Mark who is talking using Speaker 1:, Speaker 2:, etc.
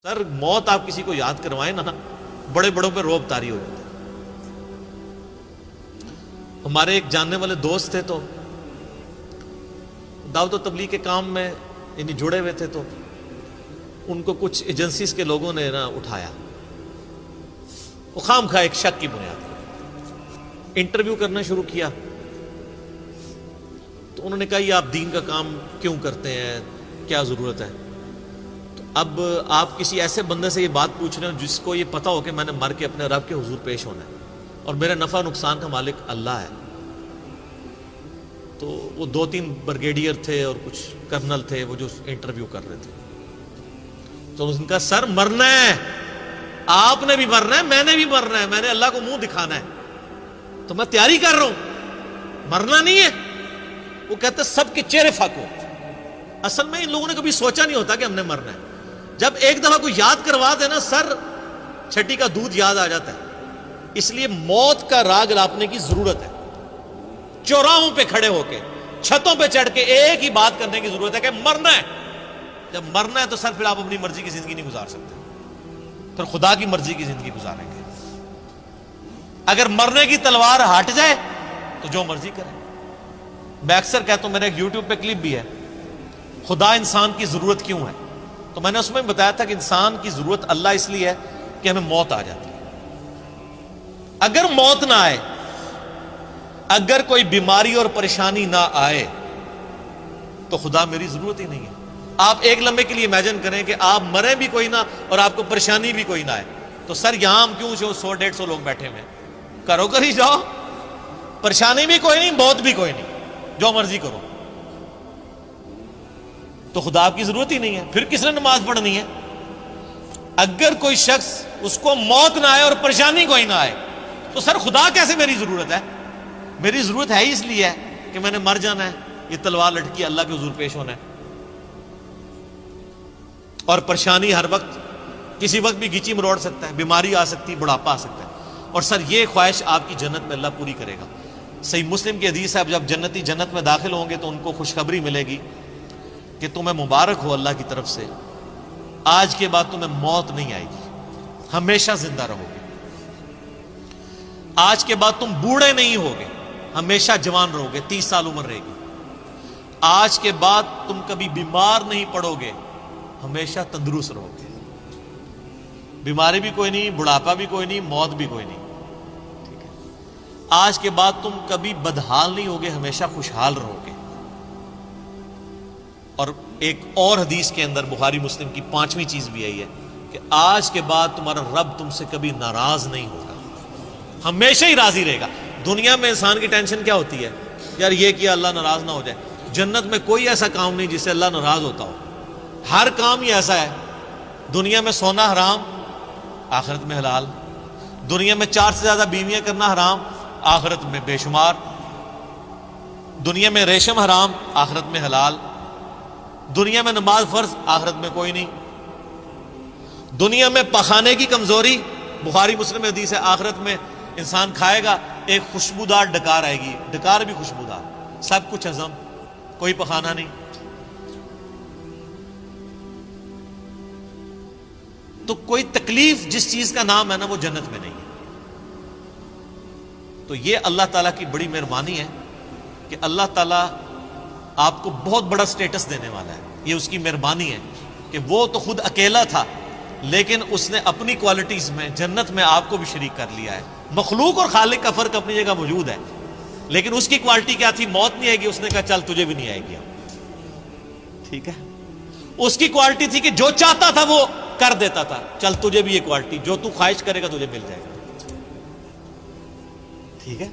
Speaker 1: سر موت آپ کسی کو یاد کروائیں نا، بڑے بڑوں پہ روب طاری ہو جاتا ہے۔ ہمارے ایک جاننے والے دوست تھے، تو دعوت و تبلیغ کے کام میں یعنی جڑے ہوئے تھے، تو ان کو کچھ ایجنسیز کے لوگوں نے نا اٹھایا، وہ خام خواہ ایک شک کی بنیاد پر انٹرویو کرنا شروع کیا۔ تو انہوں نے کہا یہ آپ دین کا کام کیوں کرتے ہیں، کیا ضرورت ہے؟ تو اب آپ کسی ایسے بندے سے یہ بات پوچھ رہے ہو جس کو یہ پتا ہو کہ میں نے مر کے اپنے رب کے حضور پیش ہونا ہے اور میرے نفع نقصان کا مالک اللہ ہے۔ تو وہ 2-3 بریگیڈیئر تھے اور کچھ کرنل تھے، وہ جو انٹرویو کر رہے تھے۔ تو اس نے کہا سر مرنا ہے، آپ نے بھی مرنا ہے، میں نے بھی مرنا ہے، میں نے اللہ کو منہ دکھانا ہے، تو میں تیاری کر رہا ہوں، مرنا نہیں ہے۔ وہ کہتے سب کے چہرے فاقو۔ اصل میں ان لوگوں نے کبھی سوچا نہیں ہوتا کہ ہم نے مرنا ہے۔ جب ایک دفعہ کوئی یاد کروا دینا، سر چھٹی کا دودھ یاد آ جاتا ہے۔ اس لیے موت کا راگ لاپنے کی ضرورت ہے۔ چوراہوں پہ کھڑے ہو کے، چھتوں پہ چڑھ کے ایک ہی بات کرنے کی ضرورت ہے کہ مرنا ہے۔ جب مرنا ہے تو سر پھر آپ اپنی مرضی کی زندگی نہیں گزار سکتے، پھر خدا کی مرضی کی زندگی گزاریں گے۔ اگر مرنے کی تلوار ہٹ جائے تو جو مرضی کریں۔ میں اکثر کہتا ہوں، میرے ایک یوٹیوب پہ کلپ بھی ہے، خدا انسان کی ضرورت کیوں ہے؟ تو میں نے اس میں بتایا تھا کہ انسان کی ضرورت اللہ اس لیے ہے کہ ہمیں موت آ جاتی ہے۔ اگر موت نہ آئے، اگر کوئی بیماری اور پریشانی نہ آئے تو خدا میری ضرورت ہی نہیں ہے۔ آپ ایک لمحے کے لیے امیجن کریں کہ آپ مریں بھی کوئی نہ اور آپ کو پریشانی بھی کوئی نہ آئے، تو سر یہاں ہم کیوں 100-150 لوگ بیٹھے ہوئے ہیں؟ کرو کر ہی جاؤ، پریشانی بھی کوئی نہیں، موت بھی کوئی نہیں، جو مرضی کرو۔ تو خدا آپ کی ضرورت ہی نہیں ہے، پھر کس نے نماز پڑھنی ہے؟ اگر کوئی شخص اس کو موت نہ آئے اور پریشانی کوئی نہ آئے تو سر خدا کیسے میری ضرورت ہے؟ میری ضرورت ہے ہی اس لیے ہے کہ میں نے مر جانا ہے، یہ تلوار لٹکی اللہ کے حضور پیش ہونا ہے۔ اور پریشانی ہر وقت کسی وقت بھی گیچی مروڑ سکتا ہے، بیماری آ سکتی ہے، بڑھاپا آ سکتا ہے، اور سر یہ خواہش آپ کی جنت میں اللہ پوری کرے گا۔ صحیح مسلم کی حدیث ہے، جب جنتی جنت میں داخل ہوں گے تو ان کو خوشخبری ملے گی کہ تمہیں مبارک ہو اللہ کی طرف سے، آج کے بعد تمہیں موت نہیں آئے گی، ہمیشہ زندہ رہو گے۔ آج کے بعد تم بوڑھے نہیں ہوگے، ہمیشہ جوان رہو گے، 30 سال عمر رہے گی۔ آج کے بعد تم کبھی بیمار نہیں پڑو گے، ہمیشہ تندرست رہو گے۔ بیماری بھی کوئی نہیں، بڑھاپا بھی کوئی نہیں، موت بھی کوئی نہیں۔ ٹھیک ہے؟ آج کے بعد تم کبھی بدحال نہیں ہوگے، ہمیشہ خوشحال رہو گے۔ اور ایک اور حدیث کے اندر بخاری مسلم کی 5ویں چیز بھی یہی ہے کہ آج کے بعد تمہارا رب تم سے کبھی ناراض نہیں ہوگا، ہمیشہ ہی راضی رہے گا۔ دنیا میں انسان کی ٹینشن کیا ہوتی ہے؟ یار یہ کیا اللہ ناراض نہ ہو جائے۔ جنت میں کوئی ایسا کام نہیں جس سے اللہ ناراض ہوتا ہو، ہر کام ہی ایسا ہے۔ دنیا میں سونا حرام، آخرت میں حلال۔ دنیا میں 4 سے زیادہ بیویاں کرنا حرام، آخرت میں بے شمار۔ دنیا میں ریشم حرام، آخرت میں حلال۔ دنیا میں نماز فرض، آخرت میں کوئی نہیں۔ دنیا میں پخانے کی کمزوری، بخاری مسلم میں حدیث ہے، آخرت میں انسان کھائے گا ایک خوشبودار ڈکار آئے گی، ڈکار بھی خوشبودار، سب کچھ ہضم، کوئی پخانا نہیں۔ تو کوئی تکلیف جس چیز کا نام ہے نا، وہ جنت میں نہیں ہے۔ تو یہ اللہ تعالیٰ کی بڑی مہربانی ہے کہ اللہ تعالیٰ آپ کو بہت بڑا سٹیٹس دینے والا ہے۔ یہ اس کی مہربانی ہے کہ وہ تو خود اکیلا تھا، لیکن اس نے اپنی کوالٹیز میں جنت میں آپ کو بھی شریک کر لیا ہے۔ مخلوق اور خالق کا فرق اپنی جگہ موجود ہے، لیکن اس کی کوالٹی کیا تھی؟ موت نہیں آئے گی، اس نے کہا چل تجھے بھی نہیں آئے گی۔ ٹھیک ہے؟ اس کی کوالٹی تھی کہ جو چاہتا تھا وہ کر دیتا تھا، چل تجھے بھی یہ کوالٹی، جو تو خواہش کرے گا تجھے مل جائے گا۔ ٹھیک ہے؟